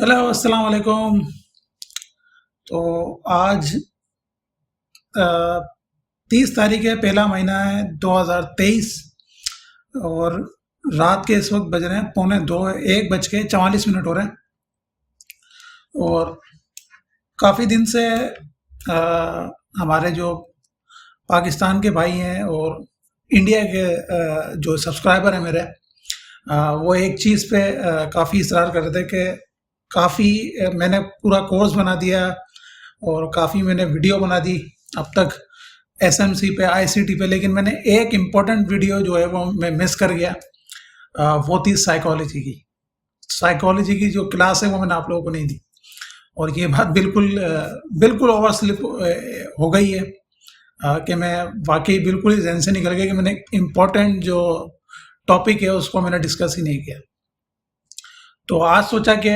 Hello, अस्सलाम वालेकुम। तो आज 30 तारीख है, पहला महीना है 2023 और रात के इस वक्त बज रहे हैं पौने दो, 1:44 हो रहे हैं। और काफ़ी दिन से हमारे जो पाकिस्तान के भाई हैं और इंडिया के जो सब्सक्राइबर हैं मेरे, वो एक चीज़ पे काफ़ी इसरार कर रहे थे कि काफ़ी मैंने पूरा कोर्स बना दिया और काफ़ी मैंने वीडियो बना दी अब तक एसएमसी पे, आईसीटी पे, लेकिन मैंने एक इम्पोर्टेंट वीडियो जो है वो मैं मिस कर गया। वो थी साइकोलॉजी की जो क्लास है वो मैंने आप लोगों को नहीं दी। और ये बात बिल्कुल ओवर स्लिप हो गई है कि मैं वाकई बिल्कुल ही जहन से निकल गया कि मैंने इम्पोर्टेंट जो टॉपिक है उसको मैंने डिस्कस ही नहीं किया। तो आज सोचा कि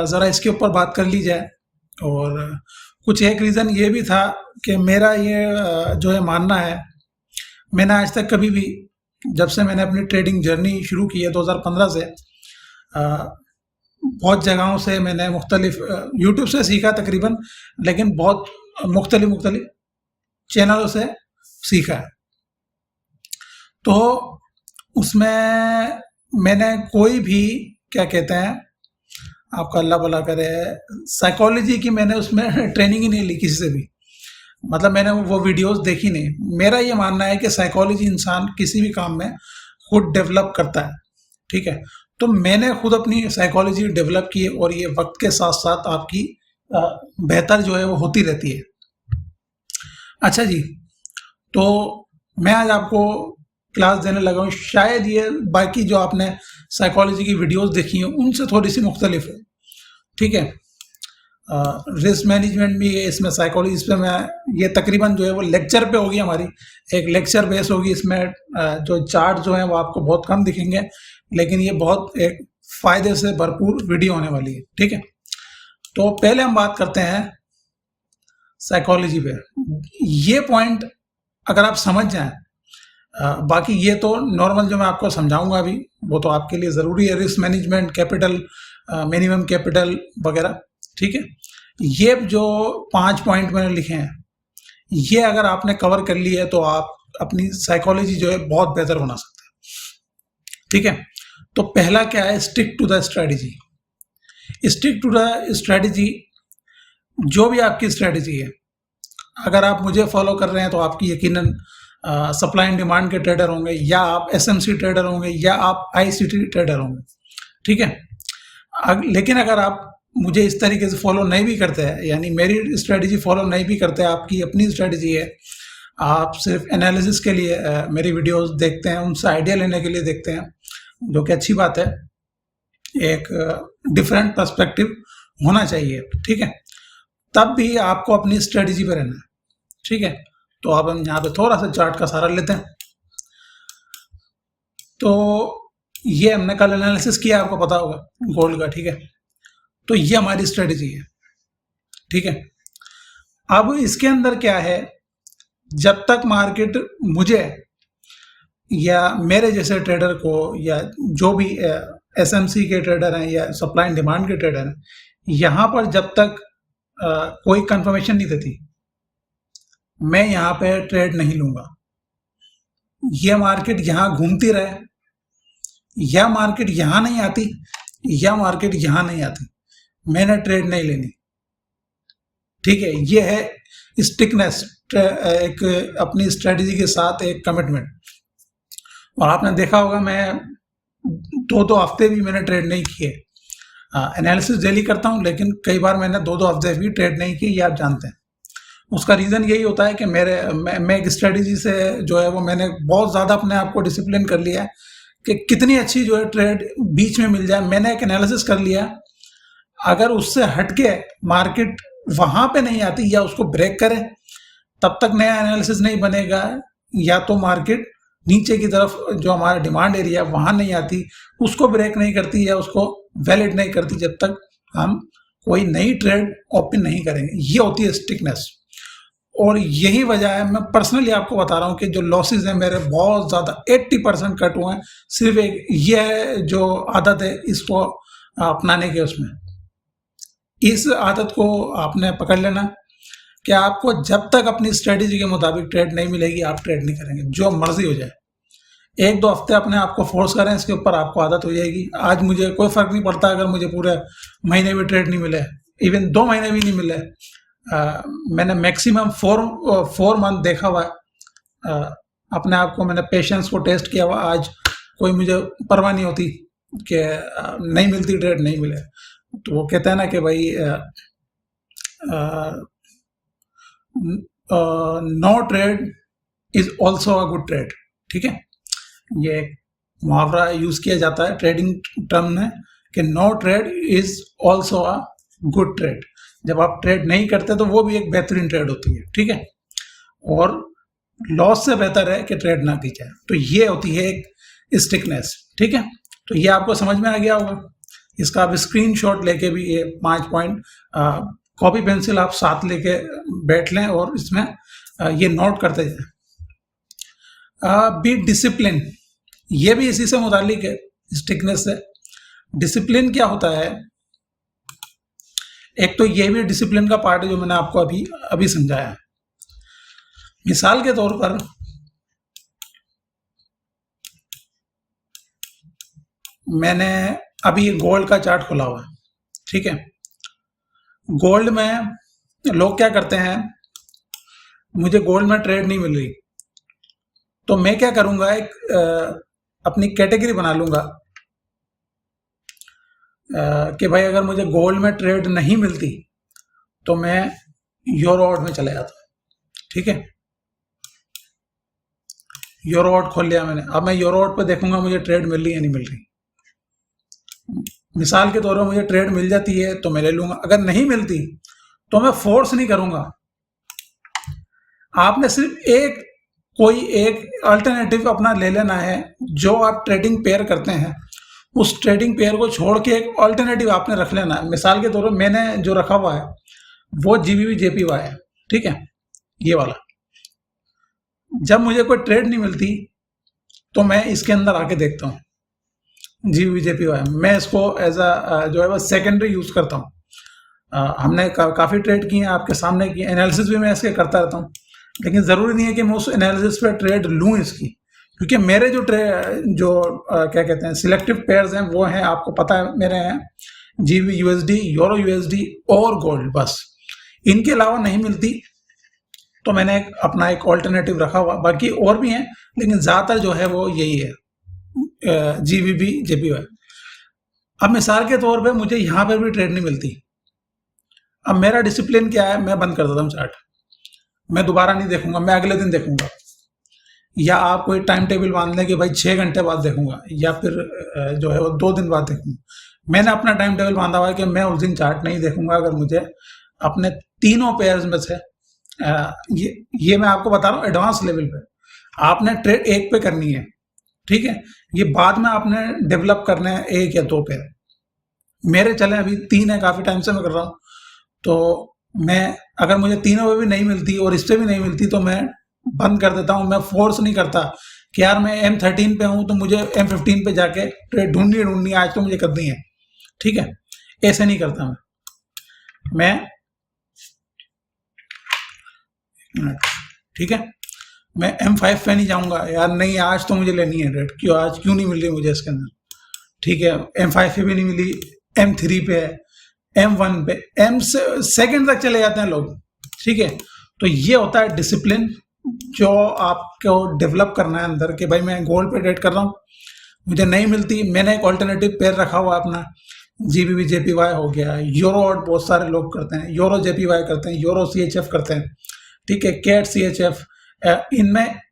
ज़रा इसके ऊपर बात कर ली जाए। और कुछ एक रीज़न ये भी था कि मेरा ये जो है मानना है, मैंने आज तक कभी भी, जब से मैंने अपनी ट्रेडिंग जर्नी शुरू की है 2015 से, बहुत जगहों से मैंने मुख्तलिफ यूट्यूब से सीखा तकरीबन, लेकिन बहुत मुख्तलिफ चैनलों से सीखा है। तो उसमें मैंने कोई भी, क्या कहते हैं, आपका अल्लाह भला करे, साइकोलॉजी की मैंने उसमें ट्रेनिंग ही नहीं ली किसी से भी। मतलब मैंने वो वीडियोस देखी नहीं। मेरा ये मानना है कि साइकोलॉजी इंसान किसी भी काम में खुद डेवलप करता है, ठीक है। तो मैंने खुद अपनी साइकोलॉजी डेवलप की और ये वक्त के साथ साथ आपकी बेहतर जो है वो होती रहती है। अच्छा जी, तो मैं आज आपको क्लास देने लगा हूँ। शायद ये बाकी जो आपने साइकोलॉजी की वीडियोस देखी हैं उनसे थोड़ी सी मुख्तलिफ है, ठीक है। रिस्क मैनेजमेंट भी है इसमें, साइकोलॉजी, इस पर मैं ये तकरीबन जो है वो लेक्चर पे होगी, हमारी एक लेक्चर बेस होगी। इसमें जो चार्ट जो है वो आपको बहुत कम दिखेंगे, लेकिन ये बहुत एक फ़ायदे से भरपूर वीडियो होने वाली है, ठीक है। तो पहले हम बात करते हैं साइकोलॉजी पे। ये पॉइंट अगर आप समझ जाएं, बाकी ये तो नॉर्मल जो मैं आपको समझाऊंगा अभी, वो तो आपके लिए ज़रूरी है, risk management, capital, minimum capital वगैरह, ठीक है। ये जो 5 पॉइंट मैंने लिखे हैं, ये अगर आपने कवर कर लिया है तो आप अपनी साइकोलॉजी जो है बहुत बेहतर बना सकते हैं, ठीक है। तो पहला क्या है, stick to the strategy. Stick to the strategy, जो भी आपकी स्ट्रेटजी है, अगर आप मुझे फॉलो कर रहे हैं तो आपकी यकीनन सप्लाई एंड डिमांड के ट्रेडर होंगे, या आप एसएमसी ट्रेडर होंगे, या आप आईसीटी ट्रेडर होंगे, ठीक है। लेकिन अगर आप मुझे इस तरीके से फॉलो नहीं भी करते हैं, यानी मेरी स्ट्रेटजी फॉलो नहीं भी करते, आपकी अपनी स्ट्रेटजी है, आप सिर्फ एनालिसिस के लिए मेरी वीडियोस देखते हैं, उनसे आइडिया लेने के लिए देखते हैं, जो कि अच्छी बात है, एक डिफरेंट पर्सपेक्टिव होना चाहिए, ठीक है। तब भी आपको अपनी स्ट्रेटजी पर रहना है, ठीक है। तो अब हम यहाँ पे थोड़ा सा चार्ट का सहारा लेते हैं। तो ये हमने कल एनालिसिस किया, आपको पता होगा, गोल्ड का, ठीक है। तो ये हमारी स्ट्रेटजी है, ठीक है। अब इसके अंदर क्या है, जब तक मार्केट मुझे या मेरे जैसे ट्रेडर को, या जो भी एसएमसी के ट्रेडर हैं या सप्लाई एंड डिमांड के ट्रेडर हैं, यहाँ पर जब तक कोई कंफर्मेशन नहीं देती, मैं यहाँ पे ट्रेड नहीं लूँगा। ये मार्केट यहाँ घूमती रहे, या मार्केट यहाँ नहीं आती, या मार्केट यहाँ नहीं आती, मैंने ट्रेड नहीं लेनी, ठीक है। ये है स्टिकनेस, एक अपनी स्ट्रेटजी के साथ एक कमिटमेंट। और आपने देखा होगा, मैं दो हफ्ते भी मैंने ट्रेड नहीं किए। एनालिसिस डेली करता हूँ, लेकिन कई बार मैंने दो हफ्ते भी ट्रेड नहीं किए, ये आप जानते हैं। उसका रीज़न यही होता है कि मैं एक स्ट्रेटजी से जो है वो मैंने बहुत ज़्यादा अपने आप को डिसिप्लिन कर लिया है कि कितनी अच्छी जो है ट्रेड बीच में मिल जाए। मैंने एक एनालिसिस कर लिया, अगर उससे हटके मार्केट वहाँ पे नहीं आती या उसको ब्रेक करे, तब तक नया एनालिसिस नहीं बनेगा। या तो मार्केट नीचे की तरफ जो हमारा डिमांड एरिया वहाँ नहीं आती, उसको ब्रेक नहीं करती या उसको वैलिड नहीं करती, जब तक हम कोई नई ट्रेड ओपन नहीं करेंगे। ये होती है स्टिकनेस। और यही वजह है, मैं पर्सनली आपको बता रहा हूँ कि जो लॉसेस हैं मेरे बहुत ज़्यादा 80% कट हुए हैं, सिर्फ एक ये जो आदत है इसको अपनाने के उसमें। इस आदत को आपने पकड़ लेना कि आपको जब तक अपनी स्ट्रेटेजी के मुताबिक ट्रेड नहीं मिलेगी आप ट्रेड नहीं करेंगे, जो मर्जी हो जाए। 1-2 हफ्ते अपने आप को फोर्स करें, इसके ऊपर आपको आदत हो जाएगी। आज मुझे कोई फ़र्क नहीं पड़ता अगर मुझे पूरे महीने भी ट्रेड नहीं मिले, इवन 2 महीने भी नहीं मिले। मैंने मैक्सिमम 4 मंथ देखा हुआ है। अपने आप को मैंने पेशेंस को टेस्ट किया हुआ। आज कोई मुझे परवाह नहीं होती कि नहीं मिलती ट्रेड, नहीं मिले। तो वो कहते हैं ना कि भाई no trade is also a good trade. ठीक है, ये मुहावरा यूज किया जाता है ट्रेडिंग टर्म में कि no trade is also a good trade. जब आप ट्रेड नहीं करते तो वो भी एक बेहतरीन ट्रेड होती है। ठीक है, और लॉस से बेहतर है कि ट्रेड ना की जाए। तो ये होती है एक स्टिकनेस। ठीक है, तो ये आपको समझ में आ गया होगा। इसका आप स्क्रीनशॉट लेके भी ये 5 पॉइंट कॉपी पेंसिल आप साथ लेके बैठ लें और इसमें ये नोट करते जाएं। बी डिसिप्लिन, ये भी इसी से मुतालिक है, स्टिकनेस से। डिसिप्लिन क्या होता है? एक तो ये भी डिसिप्लिन का पार्ट है जो मैंने आपको अभी समझाया। मिसाल के तौर पर मैंने अभी गोल्ड का चार्ट खोला हुआ है। ठीक है, गोल्ड में लोग क्या करते हैं, मुझे गोल्ड में ट्रेड नहीं मिल रही तो मैं क्या करूंगा, एक अपनी कैटेगरी बना लूंगा कि भाई अगर मुझे गोल्ड में ट्रेड नहीं मिलती तो मैं यूरोड में चले जाता हूँ। ठीक है, यूरोड खोल लिया मैंने। अब मैं यूरोड पे देखूंगा मुझे ट्रेड मिल रही है नहीं मिल रही। मिसाल के तौर पर मुझे ट्रेड मिल जाती है तो मैं ले लूंगा, अगर नहीं मिलती तो मैं फोर्स नहीं करूंगा। आपने सिर्फ कोई एक अल्टरनेटिव अपना ले लेना है। जो आप ट्रेडिंग पेयर करते हैं उस ट्रेडिंग पेयर को छोड़ के एक अल्टरनेटिव आपने रख लेना है। मिसाल के तौर पर मैंने जो रखा हुआ है वो जीबीबी जेपीवाई है। ठीक है, ये वाला। जब मुझे कोई ट्रेड नहीं मिलती तो मैं इसके अंदर आके देखता हूँ जीबीबी जेपीवाई। मैं इसको एज अ जो है वो सेकेंडरी यूज करता हूँ। हमने काफ़ी ट्रेड किए हैं, आपके सामने किए। एनालिसिस भी मैं इसके करता रहता हूँ, लेकिन ज़रूरी नहीं है कि मैं उस एनालिसिस पे ट्रेड लूँ इसकी, क्योंकि मेरे जो क्या कहते हैं सिलेक्टिव पेयर्स हैं वो हैं, आपको पता है मेरे हैं जीबी यूएसडी, यूरो यूएसडी और गोल्ड। बस इनके अलावा नहीं मिलती तो मैंने अपना एक ऑल्टरनेटिव रखा हुआ। बाकी और भी हैं लेकिन ज़्यादातर जो है वो यही है, जीबीबी जेपीवाई। अब मिसाल के तौर पे मुझे यहाँ पर भी ट्रेड नहीं मिलती। अब मेरा डिसिप्लिन क्या है, मैं बंद कर देता हूँ चार्ट। मैं दोबारा नहीं देखूंगा, मैं अगले दिन देखूंगा, या आप कोई टाइम टेबल बांध लें कि भाई 6 घंटे बाद देखूंगा, या फिर जो है वो 2 दिन बाद देखूंगा। मैंने अपना टाइम टेबल बांधा हुआ है कि मैं उस दिन चार्ट नहीं देखूंगा अगर मुझे अपने तीनों पेयर्स में से ये मैं आपको बता रहा हूँ एडवांस लेवल पे। आपने ट्रेड एक पे करनी है। ठीक है, ये बाद में आपने डेवलप करने हैं 1 या 2 पेयर। मेरे चले अभी 3 है, काफ़ी टाइम से मैं कर रहा हूँ। तो मैं अगर मुझे तीनों पे भी नहीं मिलती और इस पे भी नहीं मिलती तो मैं बंद कर देता हूँ। मैं फोर्स नहीं करता कि यार मैं M13 पे हूँ तो मुझे M15 पे जाके ट्रेड ढूंढनी आज तो मुझे करनी है। ठीक है, ऐसे नहीं करता मैं। ठीक है, मैं M5 पे नहीं जाऊंगा, यार नहीं आज तो मुझे लेनी है ट्रेड, आज क्यों नहीं मिल रही मुझे इसके अंदर। ठीक है, M5 पे भी नहीं मिली, M3 पे है, M1 पे, M2 तक चले जाते हैं लोग। ठीक है, तो ये होता है डिसिप्लिन जो आपको डेवलप करना है अंदर के भाई मैं गोल्ड पे ट्रेड कर रहा हूँ, मुझे नहीं मिलती, मैंने एक ऑल्टरनेटिव पेयर रखा हुआ अपना। जीबीबी जेपीवाई हो गया, यूरो बहुत सारे लोग करते हैं, यूरो जेपीवाई करते हैं, यूरो CHF करते हैं। ठीक है, कैट CHF,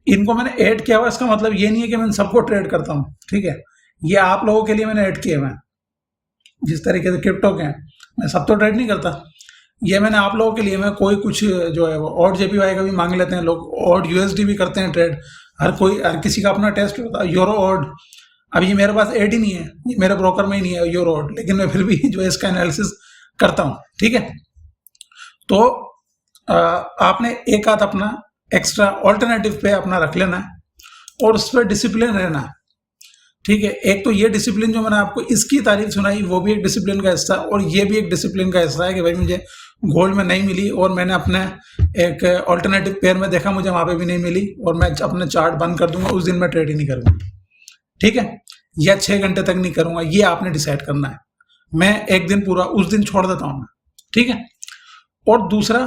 इनको मैंने ऐड किया हुआ। इसका मतलब ये नहीं है कि मैं सबको ट्रेड करता हूँ। ठीक है, ये आप लोगों के लिए मैंने ऐड किए हुए हैं। जिस तरीके से क्रिप्टो के हैं, मैं सब तो ट्रेड नहीं करता, ये मैंने आप लोगों के लिए, मैं कोई कुछ जो है वो ऑड जेपीवाई का भी मांग लेते हैं लोग, ऑड यूएसडी भी करते हैं ट्रेड। हर किसी का अपना टेस्ट होता है। यूरो ऑड, अब ये मेरे पास ऐड ही नहीं है, ये मेरे ब्रोकर में ही नहीं है यूरो ऑड, लेकिन मैं फिर भी जो है इसका एनालिसिस करता हूँ। ठीक है, तो आपने एक आध अपना एक्स्ट्रा ऑल्टरनेटिव पे अपना रख लेना है और उस पर डिसिप्लिन रहना है। ठीक है। एक तो ये डिसिप्लिन जो मैंने आपको इसकी तारीफ सुनाई वो भी एक डिसिप्लिन का हिस्सा, और ये भी एक डिसिप्लिन का हिस्सा है कि भाई मुझे गोल्ड में नहीं मिली और मैंने अपने एक ऑल्टरनेटिव पेयर में देखा मुझे वहाँ पे भी नहीं मिली, और मैं अपने चार्ट बंद कर दूंगा, उस दिन मैं ट्रेड ही नहीं करूँगा, ठीक है, या 6 घंटे तक नहीं करूँगा, ये आपने डिसाइड करना है। मैं एक दिन पूरा उस दिन छोड़ देता हूँ, ठीक है। और दूसरा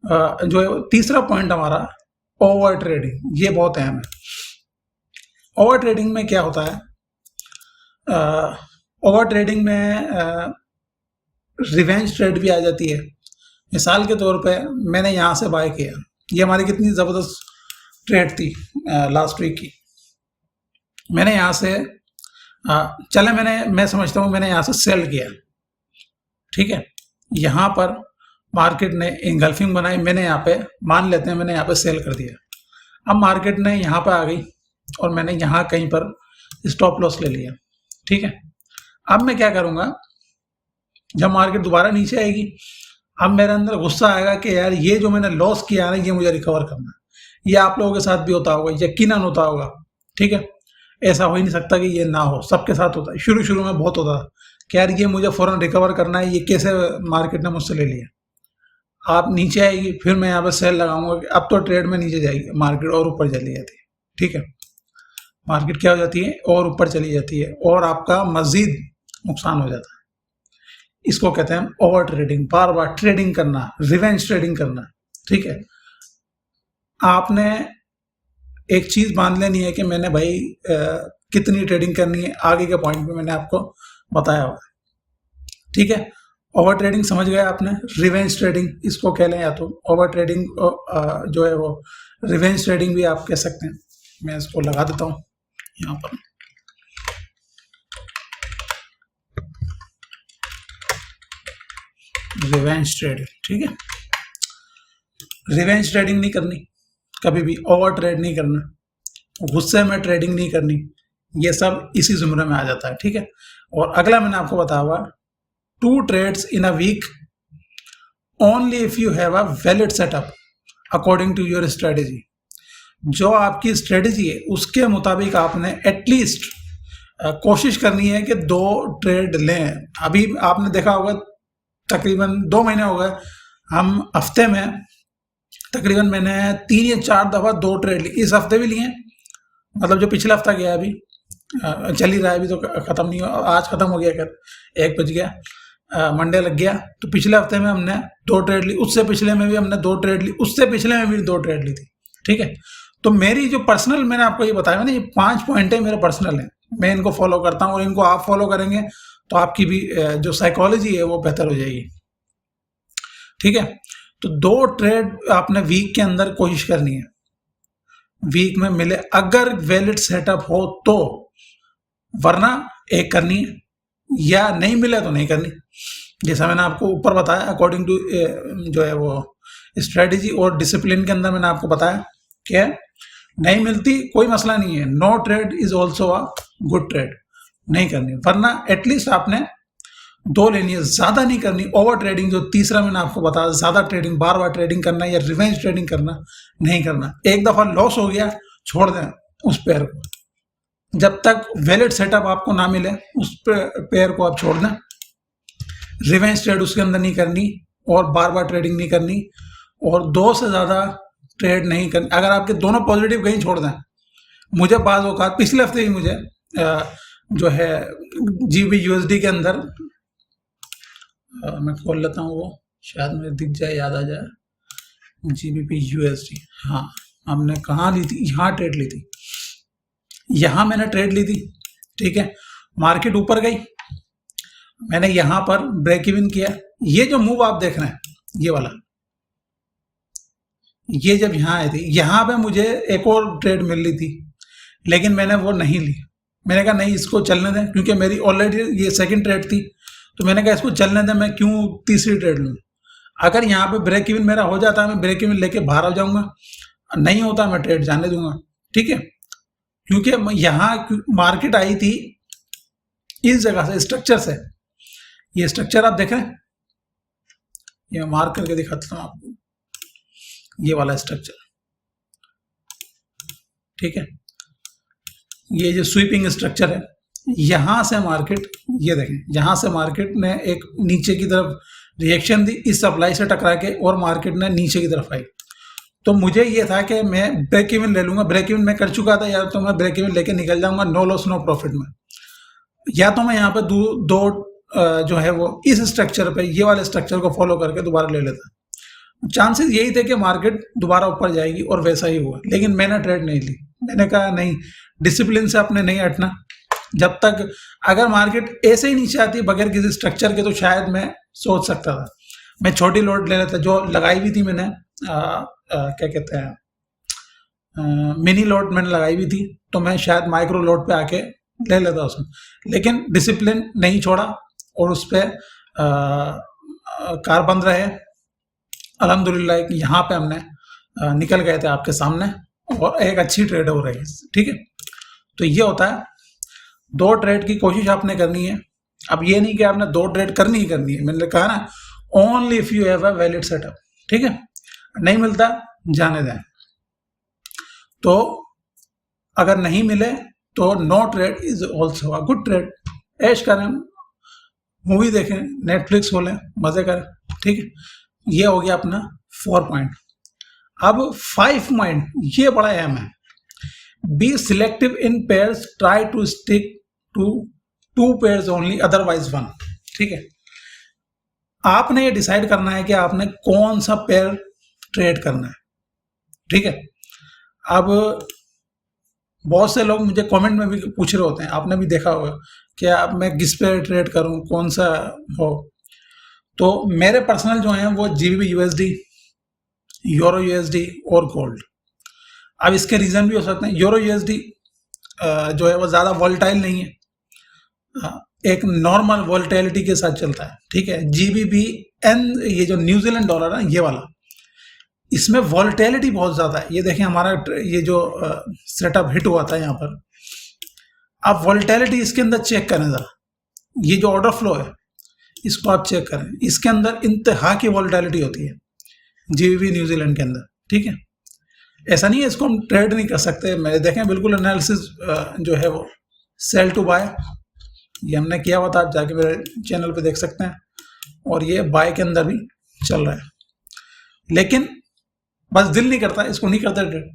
जो है तीसरा पॉइंट हमारा ओवर ट्रेडिंग, ये बहुत अहम है। ओवर ट्रेडिंग में क्या होता है, ओवर ट्रेडिंग में रिवेंज ट्रेड भी आ जाती है। मिसाल के तौर पे मैंने यहाँ से बाय किया, ये हमारी कितनी ज़बरदस्त ट्रेड थी लास्ट वीक की। मैंने यहाँ से मैं समझता हूँ मैंने यहाँ से सेल किया, ठीक है। यहाँ पर मार्केट ने इंगल्फिंग बनाई, मैंने यहाँ पे मान लेते हैं मैंने यहाँ पे सेल कर दिया। अब मार्केट ने यहाँ पे आ गई और मैंने यहाँ कहीं पर स्टॉप लॉस ले लिया, ठीक है। अब मैं क्या करूँगा, जब मार्केट दोबारा नीचे आएगी, अब मेरे अंदर गुस्सा आएगा कि यार ये जो मैंने लॉस किया है ना, ये मुझे रिकवर करना है। ये आप लोगों के साथ भी होता होगा, यकीनन होता होगा, ठीक है। ऐसा हो ही नहीं सकता कि ये ना हो, सबके साथ होता है। शुरू शुरू में बहुत होता था कि यार ये मुझे फ़ौरन रिकवर करना है, ये कैसे मार्केट ने मुझसे ले लिया। आप नीचे आएगी, फिर मैं यहाँ पर सेल लगाऊंगा कि अब तो ट्रेड में नीचे जाएगी मार्केट, और ऊपर चली जाती है, ठीक है। मार्केट क्या हो जाती है, और ऊपर चली जाती है, और आपका मज़ीद नुकसान हो जाता है। इसको कहते हैं ओवर ट्रेडिंग, बार बार ट्रेडिंग करना, रिवेंज ट्रेडिंग करना, ठीक है। आपने एक चीज़ मान लेनी है कि मैंने भाई कितनी ट्रेडिंग करनी है, आगे के पॉइंट पे मैंने आपको बताया हुआ, ठीक है। ओवर ट्रेडिंग समझ गए आपने, रिवेंज ट्रेडिंग इसको कह लें, या तो ओवर ट्रेडिंग जो है वो रिवेंज ट्रेडिंग भी आप कह सकते हैं। मैं इसको लगा देता हूँ यहाँ पर, रिवेंज ट्रेडिंग, ठीक है। रिवेंज ट्रेडिंग नहीं करनी कभी भी, ओवर ट्रेड नहीं करना, गुस्से में ट्रेडिंग नहीं करनी, ये सब इसी जुमरे में आ जाता है, ठीक है। और अगला मैंने आपको बताया हुआ 2 trades in a week only if you have a valid setup according to your strategy। जो आपकी स्ट्रेटजी है उसके मुताबिक आपने एटलीस्ट कोशिश करनी है कि 2 ट्रेड लें। अभी आपने देखा होगा तकरीबन 2 महीने हो गए, हम हफ्ते में तकरीबन मैंने 3 या 4 दफ़ा 2 ट्रेड ली। इस हफ्ते भी लिए, मतलब जो पिछला हफ्ता गया अभी चल ही रहा है, अभी तो ख़त्म नहीं हुआ, आज ख़त्म हो गया, कर 1 बज गया, मंडे लग गया। तो पिछले हफ्ते में हमने 2 ट्रेड ली, उससे पिछले में भी हमने 2 ट्रेड ली, उससे पिछले में भी 2 ट्रेड ली थी, ठीक है। तो मेरी जो पर्सनल, मैंने आपको ये बताया ना, ये 5 पॉइंट है मेरे पर्सनल हैं, मैं इनको फॉलो करता हूँ, और इनको आप फॉलो करेंगे तो आपकी भी जो साइकोलॉजी है वो बेहतर हो जाएगी, ठीक है। तो 2 ट्रेड आपने वीक के अंदर कोशिश करनी है, वीक में मिले, अगर वैलिड सेटअप हो तो, वरना एक करनी है, या नहीं मिले तो नहीं करनी। जैसा मैंने आपको ऊपर बताया, अकॉर्डिंग टू जो है वो स्ट्रेटजी और डिसिप्लिन के अंदर मैंने आपको बताया कि नहीं मिलती कोई मसला नहीं है, no trade is also a good trade, नहीं करनी, वरना एटलीस्ट आपने 2 लेनी है, ज़्यादा नहीं करनी। ओवर ट्रेडिंग जो तीसरा मैंने आपको बताया, ज़्यादा ट्रेडिंग, बार बार ट्रेडिंग करना या रिवेंज ट्रेडिंग करना नहीं करना। एक दफ़ा लॉस हो गया, छोड़ दें उस पेयर को, जब तक वैलिड सेटअप आपको ना मिले उस पेयर को आप छोड़ दें। रिवेंज ट्रेड उसके अंदर नहीं करनी, और बार बार ट्रेडिंग नहीं करनी, और 2 से ज़्यादा ट्रेड नहीं करनी। अगर आपके दोनों पॉजिटिव कहीं छोड़ दें, मुझे बाज़ औक़ात पिछले हफ्ते ही मुझे जो है GBP/USD के अंदर, मैं खोल लेता हूँ, वो शायद मुझे दिख जाए, याद आ जाए, GBP/USD, हाँ, हमने कहाँ ली थी, यहाँ ट्रेड ली थी, यहाँ मैंने ट्रेड ली थी, ठीक है। मार्केट ऊपर गई, मैंने यहाँ पर ब्रेक इवन किया। ये जो मूव आप देख रहे हैं, ये वाला, ये जब यहाँ आई थी, यहाँ पे मुझे एक और ट्रेड मिल रही थी, लेकिन मैंने वो नहीं ली। मैंने कहा नहीं, इसको चलने दें, क्योंकि मेरी ऑलरेडी ये सेकंड ट्रेड थी, तो मैंने कहा इसको चलने दें, मैं क्यों तीसरी ट्रेड लूँ। अगर यहाँ पे ब्रेक इवन मेरा हो जाता है, मैं ब्रेक इवन लेके बाहर हो जाऊँगा, नहीं होता मैं ट्रेड जाने दूंगा, ठीक है। क्योंकि यहाँ मार्केट आई थी इस जगह से, स्ट्रक्चर से, ये स्ट्रक्चर आप देख रहे हैं, ये मार्क करके दिखाता हूँ आपको, ये वाला स्ट्रक्चर, ठीक है। ये जो स्वीपिंग स्ट्रक्चर है, यहाँ से मार्केट, ये देखें, यहाँ से मार्केट ने एक नीचे की तरफ रिएक्शन दी, इस सप्लाई से टकरा के, और मार्केट ने नीचे की तरफ आई। तो मुझे ये था कि मैं ब्रेक इवन ले लूँगा, ब्रेक इवन मैं कर चुका था, या तो मैं ब्रेक इवन लेके निकल जाऊँगा नो लॉस नो प्रॉफिट में, या तो मैं यहाँ पे दो जो है वो इस स्ट्रक्चर पे, ये वाले स्ट्रक्चर को फॉलो करके दोबारा ले लेता। चांसेस यही थे कि मार्केट दोबारा ऊपर जाएगी, और वैसा ही हुआ। लेकिन मैंने ट्रेड नहीं ली, मैंने कहा नहीं, डिसिप्लिन से अपने नहीं हटना। जब तक अगर मार्केट ऐसे ही नीचे आती बगैर किसी स्ट्रक्चर के, तो शायद मैं सोच सकता था, मैं छोटी लॉट ले लेता, जो लगाई हुई थी मैंने, क्या कहते हैं, मिनी लॉट मैंने लगाई हुई थी, तो मैं शायद माइक्रो लॉट पे आके ले लेता उसमें। लेकिन डिसिप्लिन नहीं छोड़ा, और उस पर कार बंद रहे। अल्हम्दुलिल्लाह यहाँ पे हमने निकल गए थे आपके सामने, और एक अच्छी ट्रेड हो रही है, ठीक है। तो ये होता है, 2 ट्रेड की कोशिश आपने करनी है। अब ये नहीं कि आपने 2 ट्रेड करनी ही करनी है, मैंने कहा ना, only if you have a valid setup, ठीक है। नहीं मिलता, जाने दें। तो अगर नहीं मिले तो no trade is also a good trade. ऐश करें, मूवी देखें, नेटफ्लिक्स खोलें, मजे करें, ठीक है। ये हो गया अपना 4 पॉइंट। अब 5 पॉइंट, ये बड़ा अहम है। Be selective in pairs, try to stick to 2 pairs only, otherwise 1, ठीक है। आपने ये डिसाइड करना है कि आपने कौन सा पेयर ट्रेड करना है, ठीक है। अब बहुत से लोग मुझे कमेंट में भी पूछ रहे होते हैं, आपने भी देखा होगा कि अब मैं किस पे ट्रेड करूं, कौन सा हो। तो मेरे पर्सनल जो हैं वो GBP USD, यूरो USD और गोल्ड। अब इसके रीज़न भी हो सकते हैं। यूरो USD जो है वो ज़्यादा वॉलेटाइल नहीं है, एक नॉर्मल वॉलेटिलिटी के साथ चलता है, ठीक है। GBP ये जो न्यूजीलैंड डॉलर है, ये वाला, इसमें वॉलेटिलिटी बहुत ज़्यादा है। ये देखें, हमारा ये जो सेटअप हिट हुआ था यहाँ पर, आप वॉलेटिलिटी इसके अंदर चेक करें ज़रा। ये जो ऑर्डर फ्लो है, इसको आप चेक करें, इसके अंदर इंतहा की वॉलेटिलिटी होती है GBP न्यूजीलैंड के अंदर, ठीक है। ऐसा नहीं है इसको हम ट्रेड नहीं कर सकते। मैं देखें, बिल्कुल एनालिसिस जो है वो सेल टू बाय, ये हमने किया हुआ था, आप जाके मेरे चैनल पे देख सकते हैं। और ये बाय के अंदर भी चल रहा है, लेकिन बस दिल नहीं करता, इसको नहीं करता ट्रेड।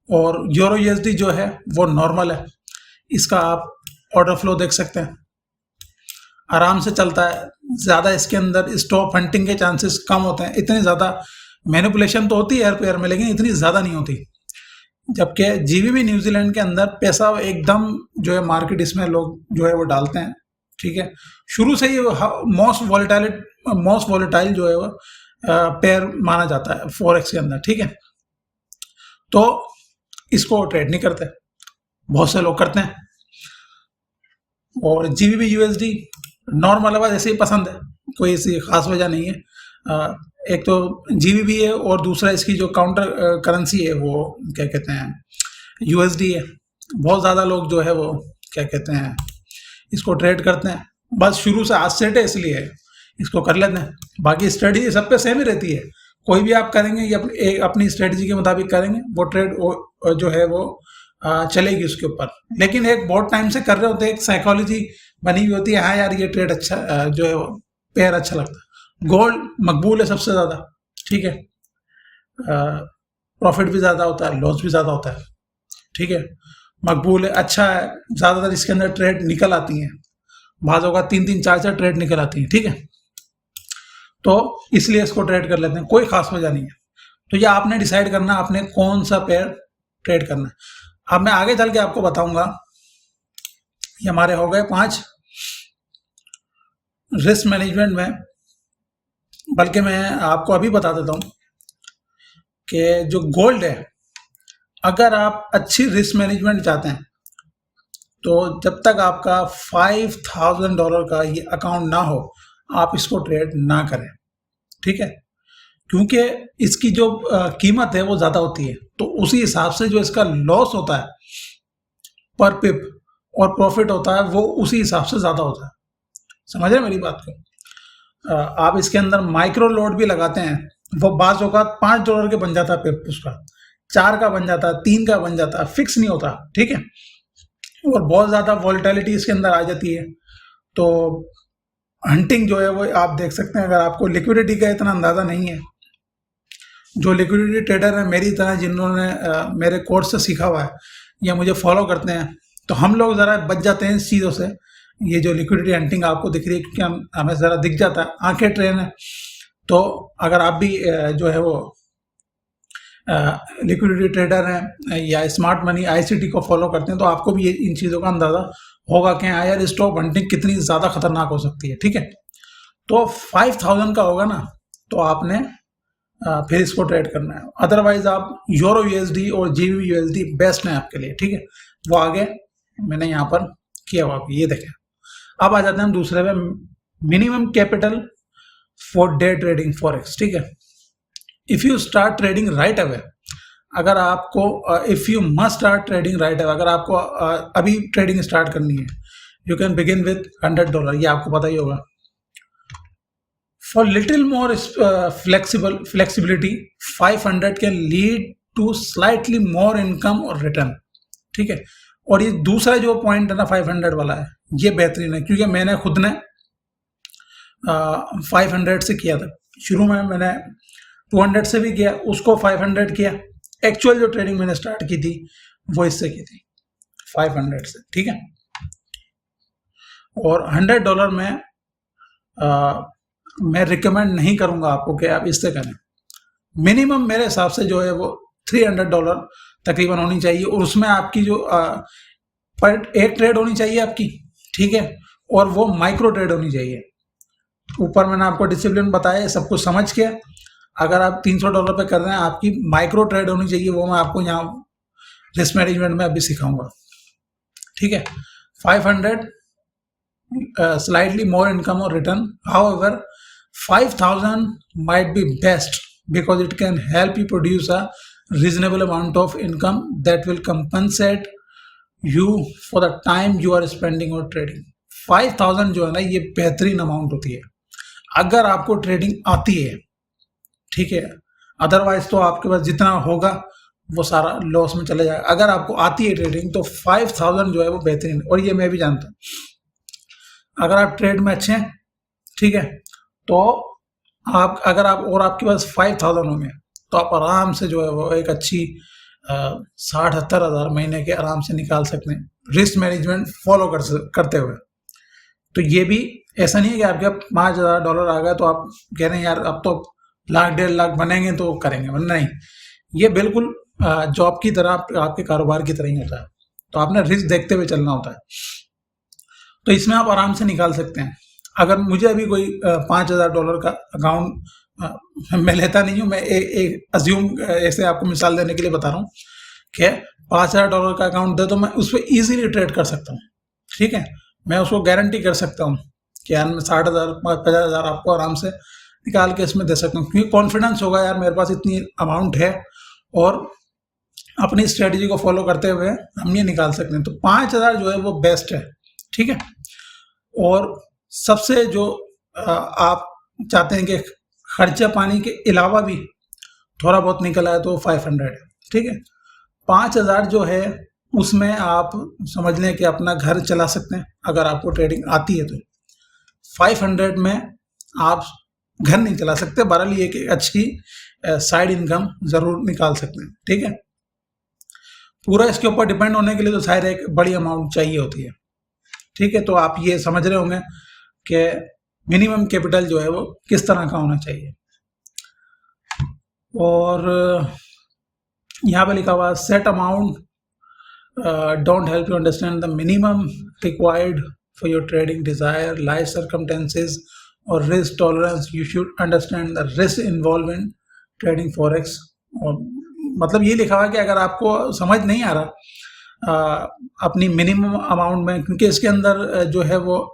और यूरो USD जो है वो नॉर्मल है, इसका आप ऑर्डर फ्लो देख सकते हैं, आराम से चलता है। ज़्यादा इसके अंदर स्टॉप हंटिंग के चांसेस कम होते हैं। इतनी ज़्यादा मैनिपुलेशन तो होती है हर पेयर में, लेकिन इतनी ज़्यादा नहीं होती। जबकि GBP न्यूजीलैंड के अंदर पैसा एकदम जो है मार्केट, इसमें लोग जो है वो डालते हैं, ठीक है। शुरू से ही मोस्ट वॉलेटाइल जो है वो पेयर माना जाता है फॉरेक्स के अंदर, ठीक है। तो इसको ट्रेड नहीं करते, बहुत से लोग करते हैं। और GBP USD नॉर्मल है, ऐसे ही पसंद है, कोई ऐसी खास वजह नहीं है। एक तो GBP है, और दूसरा इसकी जो काउंटर करेंसी है वो क्या कहते हैं USD है। बहुत ज़्यादा लोग जो है वो क्या कहते हैं इसको ट्रेड करते हैं, बस शुरू से आज सेट है इसलिए इसको कर लेते हैं। बाकी स्ट्रेटजी सब पे सेम ही रहती है, कोई भी आप करेंगे ये अपनी स्ट्रेटजी के मुताबिक करेंगे, वो ट्रेड जो है वो चलेगी उसके ऊपर। लेकिन एक बहुत टाइम से कर रहे होते हैं, एक साइकोलॉजी बनी हुई होती है, हाँ यार ये ट्रेड अच्छा जो है पेयर अच्छा लगता है। गोल्ड मकबूल है सबसे ज़्यादा, ठीक है। प्रॉफिट भी ज़्यादा होता है, लॉस भी ज़्यादा होता है, ठीक है। मकबूल है, अच्छा है, ज़्यादातर इसके अंदर ट्रेड निकल आती हैं, बाज़ होगा 3-3 4-4 ट्रेड निकल आती हैं, ठीक है। तो इसलिए इसको ट्रेड कर लेते हैं, कोई खास वजह नहीं है। तो ये आपने डिसाइड करना आपने कौन सा पेयर ट्रेड करना है। अब मैं आगे चल के आपको बताऊंगा। ये हमारे हो गए 5 रिस्क मैनेजमेंट में। बल्कि मैं आपको अभी बता देता हूं कि जो गोल्ड है, अगर आप अच्छी रिस्क मैनेजमेंट चाहते हैं तो जब तक आपका $5,000 का ये अकाउंट ना हो, आप इसको ट्रेड ना करें, ठीक है। क्योंकि इसकी जो कीमत है वो ज़्यादा होती है, तो उसी हिसाब से जो इसका लॉस होता है पर पिप और प्रॉफिट होता है वो उसी हिसाब से ज़्यादा होता है। समझ रहे मेरी बात को। आप इसके अंदर माइक्रो लोड भी लगाते हैं, वो बाज़ औक़ात $5 के बन जाता है पिप, उसका 4 का बन जाता है, 3 का बन जाता है, फिक्स नहीं होता, ठीक है। और बहुत ज़्यादा वॉलेटिलिटी इसके अंदर आ जाती है। तो हंटिंग जो है वो आप देख सकते हैं, अगर आपको लिक्विडिटी का इतना अंदाज़ा नहीं है, जो लिक्विडिटी ट्रेडर है मेरी तरह जिन्होंने मेरे कोर्स से सीखा हुआ है या मुझे फॉलो करते हैं, तो हम लोग ज़रा बच जाते हैं इस चीज़ों से। ये जो लिक्विडिटी हंटिंग आपको दिख रही है, क्योंकि हमें ज़रा दिख जाता है, आंखें ट्रेन है। तो अगर आप भी जो है वो लिक्विडिटी ट्रेडर हैं या स्मार्ट मनी ICT को फॉलो करते हैं, तो आपको भी इन चीज़ों का अंदाज़ा होगा कि हाँ यार स्टॉक हंटिंग कितनी ज़्यादा खतरनाक हो सकती है, ठीक है। तो 5000 का होगा ना, तो आपने फिर इसको ट्रेड करना है। अदरवाइज आप यूरो USD और GBP USD बेस्ट है आपके लिए, ठीक है। वो आगे मैंने यहाँ पर किया हुआ, ये देखें। अब आ जाते हैं हम दूसरे पे, minimum capital for day trading forex, ठीक है। If you start trading right away, अगर आपको if you must start trading right away, अगर आपको अभी ट्रेडिंग स्टार्ट करनी है, यू कैन बिगिन विद $100, ये आपको पता ही होगा। For little more flexibility 500 can lead to slightly more income और रिटर्न, ठीक है। और ये दूसरा जो पॉइंट है ना 500 वाला है, ये बेहतरीन है, क्योंकि मैंने खुद ने 500 से किया था। शुरू में मैंने 200 से भी किया, उसको 500 किया। एक्चुअल जो ट्रेडिंग मैंने स्टार्ट की थी वो इससे की थी, 500 से, ठीक है। और $100 में मैं रिकमेंड नहीं करूंगा आपको कि आप इससे करें। मिनिमम मेरे हिसाब से जो है वो $300 तकरीबन होनी चाहिए, और उसमें आपकी जो पर एक ट्रेड होनी चाहिए आपकी, ठीक है। और वो माइक्रो ट्रेड होनी चाहिए। ऊपर मैंने आपको डिसिप्लिन बताया, सब कुछ समझ के अगर आप $300 पे कर रहे हैं, आपकी माइक्रो ट्रेड होनी चाहिए। वो मैं आपको यहाँ रिस्क मैनेजमेंट में अभी सिखाऊंगा, ठीक है। 500 slightly more income or return. However, 5000 might be best because it can help you produce a reasonable amount of income that will compensate you for the time you are spending on trading. 5000 जो है ना, ये बेहतरीन amount होती है अगर आपको trading आती है, ठीक है। अदरवाइज तो आपके पास जितना होगा वो सारा लॉस में चले जाएगा। अगर आपको आती है ट्रेडिंग तो 5000 जो है वो बेहतरीन, और ये मैं भी जानता हूँ। अगर आप ट्रेड में अच्छे हैं, ठीक है, तो आप अगर आप और आपके पास 5000 होंगे तो आप आराम से जो है वो एक अच्छी 60-70 हज़ार महीने के आराम से निकाल सकते हैं, रिस्क मैनेजमेंट फॉलो करते हुए। तो ये भी ऐसा नहीं है कि आपके $5000 आ गए तो आप कह रहे हैं यार अब तो $1,00,000 1.5 लाख बनेंगे तो करेंगे, वरना नहीं। ये बिल्कुल जॉब की तरह, आपके कारोबार की तरह ही होता है। तो आपने रिस्क देखते हुए चलना होता है। तो इसमें आप आराम से निकाल सकते हैं। अगर मुझे अभी कोई $5000 का अकाउंट, मैं लेता नहीं हूँ, मैं एक अज्यूम ऐसे आपको मिसाल देने के लिए बता रहा हूँ कि $5000 का अकाउंट दे तो मैं उस पर ईजिली ट्रेड कर सकता हूँ, ठीक है। मैं उसको गारंटी कर सकता हूँ कि यार मैं 60,000 50,000 आपको आराम से निकाल के इसमें दे सकता हूँ, क्योंकि कॉन्फिडेंस होगा यार मेरे पास इतनी अमाउंट है और अपनी स्ट्रेटजी को फॉलो करते हुए हम ये निकाल सकते हैं। तो 5000 जो है वो बेस्ट है, ठीक है। और सबसे जो आप चाहते हैं कि खर्चा पानी के अलावा भी थोड़ा बहुत निकल आए तो 500 है, ठीक है। 5000 जो है उसमें आप समझ लें कि अपना घर चला सकते हैं अगर आपको ट्रेडिंग आती है तो। 500 में आप घर नहीं चला सकते, बहरहाल ये कि अच्छी साइड इनकम ज़रूर निकाल सकते हैं, ठीक है। पूरा इसके ऊपर डिपेंड होने के लिए तो शायद एक बड़ी अमाउंट चाहिए होती है, ठीक है। तो आप ये समझ रहे होंगे कि मिनिमम कैपिटल जो है वो किस तरह का होना चाहिए। और यहाँ पे लिखा हुआ set amount don't help you understand the minimum required for your trading desire, life circumstances और risk tolerance. You should understand the risk involve in trading forex. और मतलब ये लिखा हुआ कि अगर आपको समझ नहीं आ रहा अपनी मिनिमम अमाउंट में, क्योंकि इसके अंदर जो है वो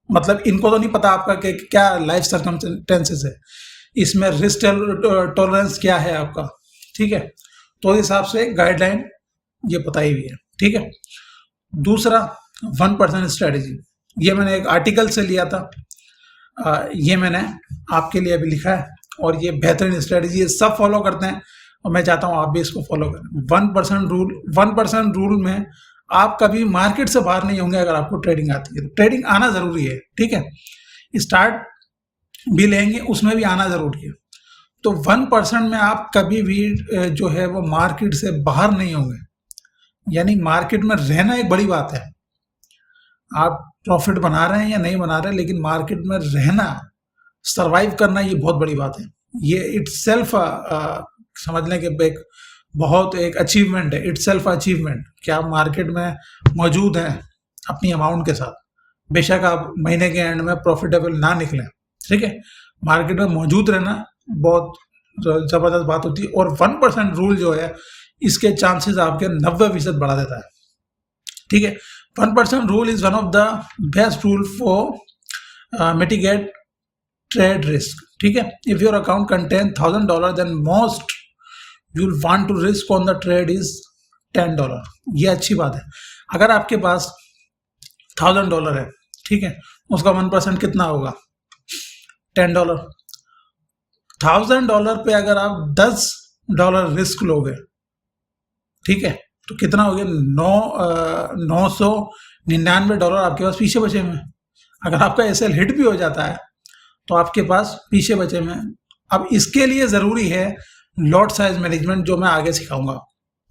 मतलब इनको तो नहीं पता आपका कि क्या लाइफ सर्कमस्टेंसेस है, इसमें रिस्क टॉलरेंस क्या है आपका, ठीक है। तो इस हिसाब से गाइडलाइन ये बताई हुई है, ठीक है। दूसरा 1% स्ट्रेटजी, ये मैंने एक आर्टिकल से लिया था, ये मैंने आपके लिए अभी लिखा है और ये बेहतरीन स्ट्रेटजी है, सब फॉलो करते हैं। और मैं चाहता हूँ आप भी इसको फॉलो करें। 1% रूल में आप कभी मार्केट से बाहर नहीं होंगे अगर आपको ट्रेडिंग आती है। ट्रेडिंग आना ज़रूरी है, ठीक है। स्टार्ट भी लेंगे उसमें भी आना ज़रूरी है। तो 1% में आप कभी भी जो है वो मार्केट से बाहर नहीं होंगे, यानी मार्केट में रहना एक बड़ी बात है। आप प्रॉफिट बना रहे हैं या नहीं बना रहे, लेकिन मार्केट में रहना, सरवाइव करना, ये बहुत बड़ी बात है। ये इटसेल्फ समझ लें कि एक बहुत एक अचीवमेंट है, इटसेल्फ अचीवमेंट कि आप मार्केट में मौजूद हैं अपनी अमाउंट के साथ। बेशक आप महीने के एंड में प्रॉफिटेबल ना निकलें, ठीक है, मार्केट में मौजूद रहना बहुत ज़बरदस्त बात होती है। और 1% रूल जो है इसके चांसेस आपके 90% बढ़ा देता है, ठीक है। 1% rule is one of the best rule for mitigate trade risk, ठीक है। If your account contain $1000 then most you will want to risk on the trade is $10। ये अच्छी बात है। अगर आपके पास $1000 है, ठीक है, उसका 1% कितना होगा? $10। $1000 पे अगर आप $10 रिस्क लोगे, ठीक है, तो कितना हो गया? $999 आपके पास पीछे बचे हुए। अगर आपका एसएल हिट भी हो जाता है तो आपके पास पीछे बचे हुए। अब इसके लिए ज़रूरी है लॉट साइज मैनेजमेंट, जो मैं आगे सिखाऊंगा,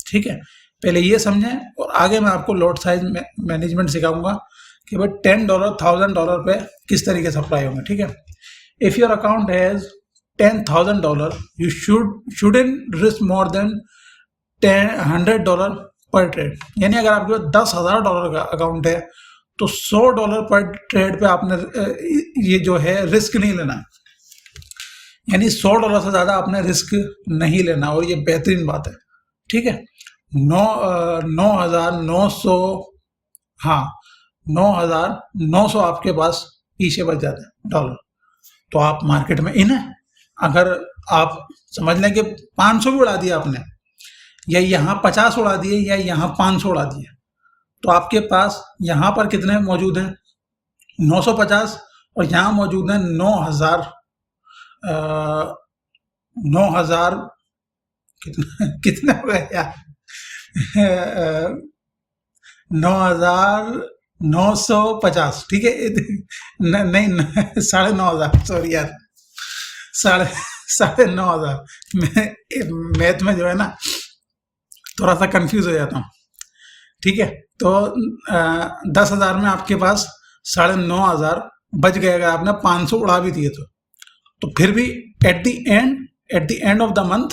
ठीक है। पहले ये समझें और आगे मैं आपको लॉट साइज मैनेजमेंट सिखाऊंगा कि भाई $10 $1000 पे किस तरीके से अप्लाई होंगे, ठीक है। If your account has $10,000 you shouldn't risk more than $100 पर ट्रेड। यानी अगर आपके पास $10,000 का अकाउंट है तो $100 पर ट्रेड पे आपने ये जो है रिस्क नहीं लेना, यानी $100 से ज़्यादा आपने रिस्क नहीं लेना। और ये बेहतरीन बात है, ठीक है। 9,900, हाँ, 9,900 आपके पास पीछे बच जाते हैं डॉलर, तो आप मार्केट में इन है। अगर आप समझ लें कि 500 भी उड़ा दिया आपने, या यहाँ 50 उड़ा दिए, या यहाँ 500 उड़ा दिए, तो आपके पास यहाँ पर कितने मौजूद हैं? 950, और यहाँ मौजूद हैं 9,000 कितने हो गए यार? 9,950, ठीक है। नहीं, 9,500, सॉरी यार, 9,500। मैं मैथ में जो है ना थोड़ा सा कंफ्यूज हो जाता हूँ, ठीक है। तो 10,000 में आपके पास 9,500 बच गए अगर आपने 500 उड़ा भी दिए तो फिर भी at the end of the month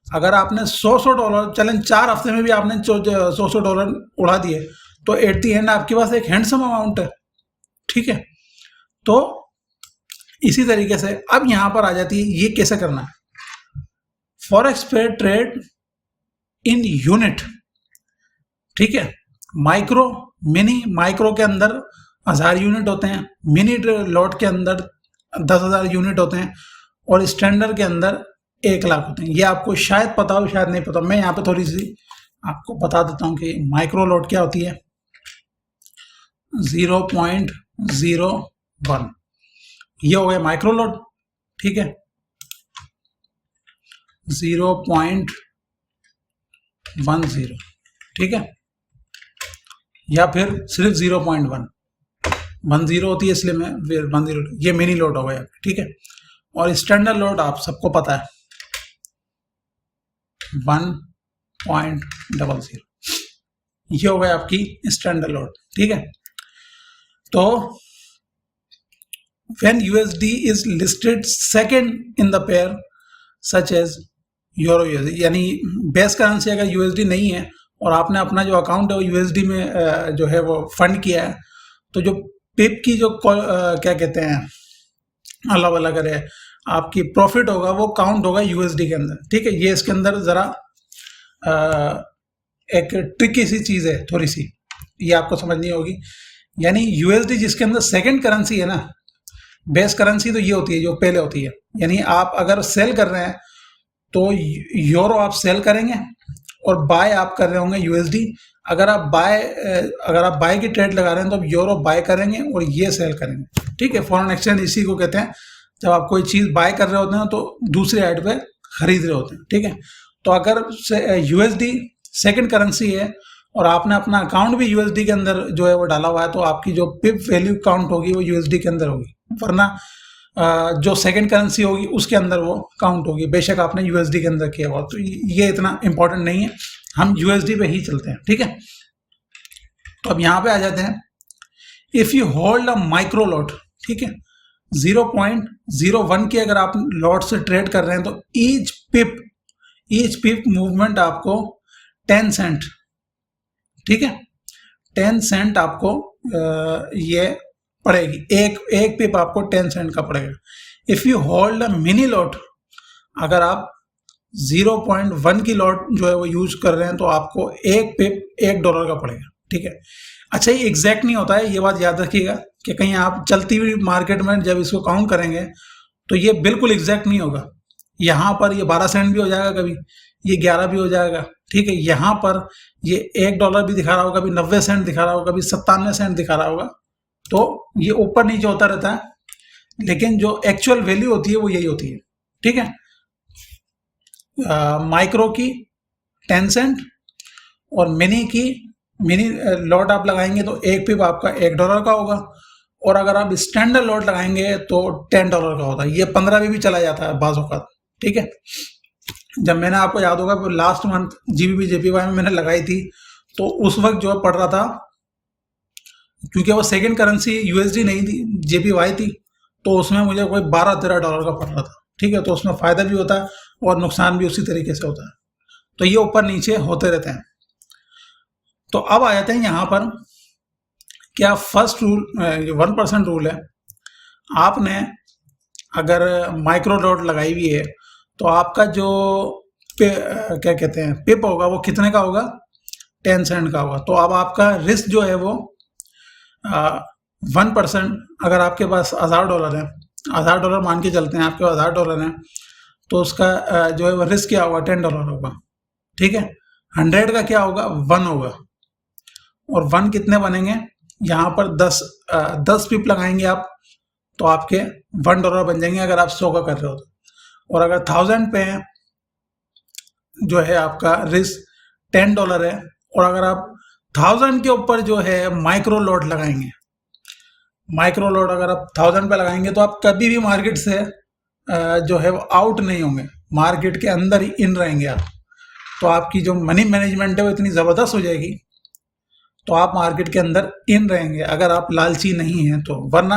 अगर आपने $100 चलें 4 हफ्ते में भी आपने $100 उड़ा दिए तो एट द एंड आपके पास एक हैंडसम अमाउंट है, ठीक है। तो इसी तरीके से अब यहाँ पर आ जाती है ये कैसे करना है। फॉरेक्स पे ट्रेड इन यूनिट, ठीक है। माइक्रो, मिनी, माइक्रो के अंदर 1000 यूनिट होते हैं, मिनी लॉट के अंदर 10,000 यूनिट होते हैं, और स्टैंडर्ड के अंदर 1 लाख होते हैं। ये आपको शायद पता हो, शायद नहीं पता। मैं यहाँ पे थोड़ी सी आपको बता देता हूँ कि माइक्रो लॉट क्या होती है। 0.01 ये हो गया माइक्रो लॉट, ठीक है। 0.10, ठीक है, या फिर सिर्फ 0.10 होती है, इसलिए मैं 10, ये मिनी लोड हो गया, ठीक है। और स्टैंडर्ड लोड आप सबको पता है 1.00, ये हो गया आपकी स्टैंडर्ड लोड, ठीक है। तो when USD is listed second in the pair such as euro USD, यानी बेस करेंसी अगर USD नहीं है और आपने अपना जो अकाउंट है वो USD में जो है वो फंड किया है, तो जो पिप की जो क्या कहते हैं, अल्लाह वाला करे, आपकी प्रॉफिट होगा वो काउंट होगा USD के अंदर, ठीक है। ये इसके अंदर ज़रा एक ट्रिकी सी चीज़ है थोड़ी सी, ये आपको समझनी होगी। यानी USD जिसके अंदर सेकंड करेंसी है ना, बेस करेंसी तो ये होती है जो पहले होती है। यानी आप अगर सेल कर रहे हैं तो यूरो आप सेल करेंगे और बाय आप कर रहे होंगे USD। अगर आप बाय की ट्रेड लगा रहे हैं तो आप यूरो बाय करेंगे और ये सेल करेंगे, ठीक है। फॉरेन एक्सचेंज इसी को कहते हैं, जब आप कोई चीज़ बाय कर रहे होते हैं तो दूसरे साइड पे खरीद रहे होते हैं, ठीक है। तो अगर यूएसडी सेकंड करेंसी है और आपने अपना अकाउंट भी यूएसडी के अंदर जो है वो डाला हुआ है, तो आपकी जो पिप वैल्यू काउंट होगी वो यूएसडी के अंदर होगी, वरना जो सेकंड करेंसी होगी उसके अंदर वो काउंट होगी, बेशक आपने यूएसडी के अंदर किया हुआ। तो ये इतना इंपॉर्टेंट नहीं है, हम यूएसडी पे ही चलते हैं, ठीक है। तो अब यहाँ पे आ जाते हैं, if you hold a micro lot, ठीक है, 0.01 के अगर आप लॉट से ट्रेड कर रहे हैं तो ईच पिप मूवमेंट आपको 10 सेंट, ठीक है, 10 सेंट आपको ये पड़ेगी, एक पिप आपको 10 सेंट का पड़ेगा। If you hold a mini lot, अगर आप 0.1 की लॉट जो है वो यूज कर रहे हैं तो आपको एक पिप $1 का पड़ेगा, ठीक है। अच्छा, ये एग्जैक्ट नहीं होता है, ये बात याद रखिएगा कि कहीं आप चलती हुई मार्केट में जब इसको काउंट करेंगे तो ये बिल्कुल एग्जैक्ट नहीं होगा। यहाँ पर ये 12 सेंट भी हो जाएगा, कभी ये 11 भी हो जाएगा, ठीक है। यहाँ पर ये $1 भी दिखा रहा होगा, कभी 90 सेंट दिखा रहा होगा, कभी 97 सेंट दिखा रहा होगा। तो ये ऊपर नीचे होता रहता है, लेकिन जो एक्चुअल वैल्यू होती है वो यही होती है, ठीक है। माइक्रो की 10 सेंट और मिनी लॉट आप लगाएंगे तो एक पिप आपका $1 का होगा, और अगर आप स्टैंडर्ड लॉट लगाएंगे तो $10 का होता है। ये 15 भी चला जाता है बाज़ औक़ात, ठीक है। जब मैंने, आपको याद होगा लास्ट मंथ जीबीपी जेपीवाई में मैंने लगाई थी, तो उस वक्त जो पड़ रहा था, क्योंकि वो सेकंड करेंसी यूएसडी नहीं थी, जेपीवाई थी, तो उसमें मुझे कोई $12-13 का पड़ रहा था, ठीक है। तो उसमें फ़ायदा भी होता है और नुकसान भी उसी तरीके से होता है। तो ये ऊपर नीचे होते रहते हैं। तो अब आ जाते हैं यहाँ पर, क्या फर्स्ट रूल 1% रूल है। आपने अगर माइक्रो लॉट लगाई हुई है तो आपका जो क्या कहते हैं पिप होगा वो कितने का होगा, 10 सेंट का होगा। तो अब आपका रिस्क जो है वो 1%, अगर आपके पास $1000 है, $1000 मान के चलते हैं, आपके पास $1000 है, तो उसका जो है वो रिस्क क्या होगा, $10 होगा, ठीक है। 100 का क्या होगा, 1 होगा, और 1 कितने बनेंगे, यहाँ पर 10 पिप लगाएंगे आप तो आपके $1 बन जाएंगे अगर आप 100 का कर रहे हो तो। और अगर 1000 पे जो है आपका रिस्क $10 है, और अगर आप 1000 के ऊपर जो है माइक्रो लॉट लगाएंगे, माइक्रो लॉट अगर आप 1000 पे लगाएंगे तो आप कभी भी मार्केट से जो है वो आउट नहीं होंगे, मार्केट के अंदर ही इन रहेंगे आप। तो आपकी जो मनी मैनेजमेंट है वो इतनी ज़बरदस्त हो जाएगी, तो आप मार्केट के अंदर इन रहेंगे अगर आप लालची नहीं हैं तो। वरना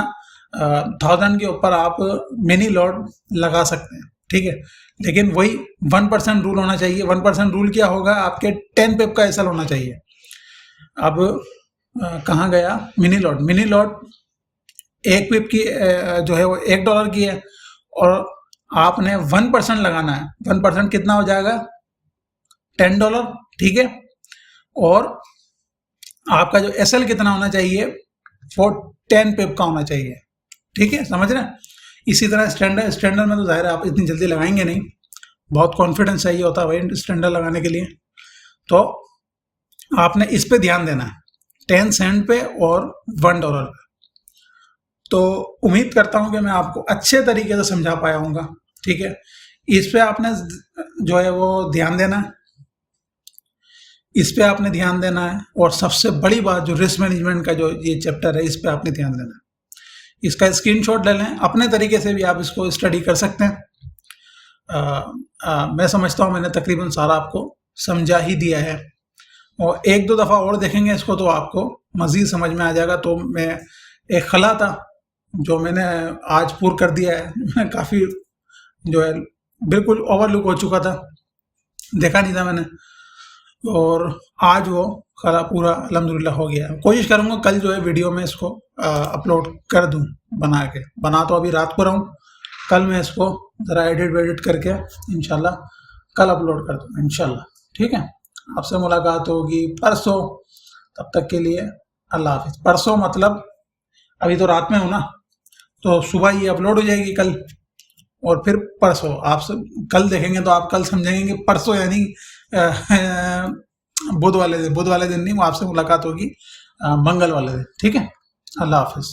1000 के ऊपर आप मिनी लॉट लगा सकते हैं, ठीक है, लेकिन वही 1% रूल होना चाहिए। 1% रूल क्या होगा, आपके 10 पिप का एसएल होना चाहिए। अब कहाँ गया मिनी लॉट, मिनी लॉट एक पिप की जो है वो $1 की है, और आपने 1% लगाना है। 1% कितना हो जाएगा, $10, ठीक है। और आपका जो एसएल कितना होना चाहिए, वो 10 पिप का होना चाहिए, ठीक है, समझ रहे हैं। इसी तरह स्टैंडर्ड में तो जाहिर है आप इतनी जल्दी लगाएंगे नहीं, बहुत कॉन्फिडेंस चाहिए होता है भाई स्टैंडर्ड लगाने के लिए। तो आपने इस पे ध्यान देना है, 10 सेंट पे और $1 पे। तो उम्मीद करता हूँ कि मैं आपको अच्छे तरीके से समझा पाया हूँगा, ठीक है। इस पे आपने जो है वो ध्यान देना है, इस पे आपने ध्यान देना है। और सबसे बड़ी बात, जो रिस्क मैनेजमेंट का जो ये चैप्टर है, इस पे आपने ध्यान देना है। इसका स्क्रीनशॉट ले लें, अपने तरीके से भी आप इसको स्टडी कर सकते हैं। मैं समझता हूँ मैंने तकरीबन सारा आपको समझा ही दिया है, और एक दो दफ़ा और देखेंगे इसको तो आपको मज़ीद समझ में आ जाएगा। तो मैं एक खला था जो मैंने आज पूरा कर दिया है। काफ़ी जो है बिल्कुल ओवरलुक हो चुका था, देखा नहीं था मैंने, और आज वो खला पूरा अल्हम्दुलिल्लाह हो गया। कोशिश करूँगा कल जो है वीडियो में इसको अपलोड कर दूँ, बना तो अभी रात को रहा हूँ, कल मैं इसको ज़रा एडिट वेडिट करके इंशाल्लाह कल अपलोड कर दूँगा इंशाल्लाह, ठीक है। आपसे मुलाकात होगी परसों, तब तक के लिए अल्लाह हाफिज़। परसों मतलब अभी तो रात में हूँ ना, तो सुबह ये अपलोड हो जाएगी कल, और फिर परसों आप सब कल देखेंगे तो आप कल समझेंगे कि परसों यानी बुध वाले दिन नहीं, वो आपसे मुलाकात होगी मंगल वाले दिन, ठीक है। अल्लाह हाफिज़।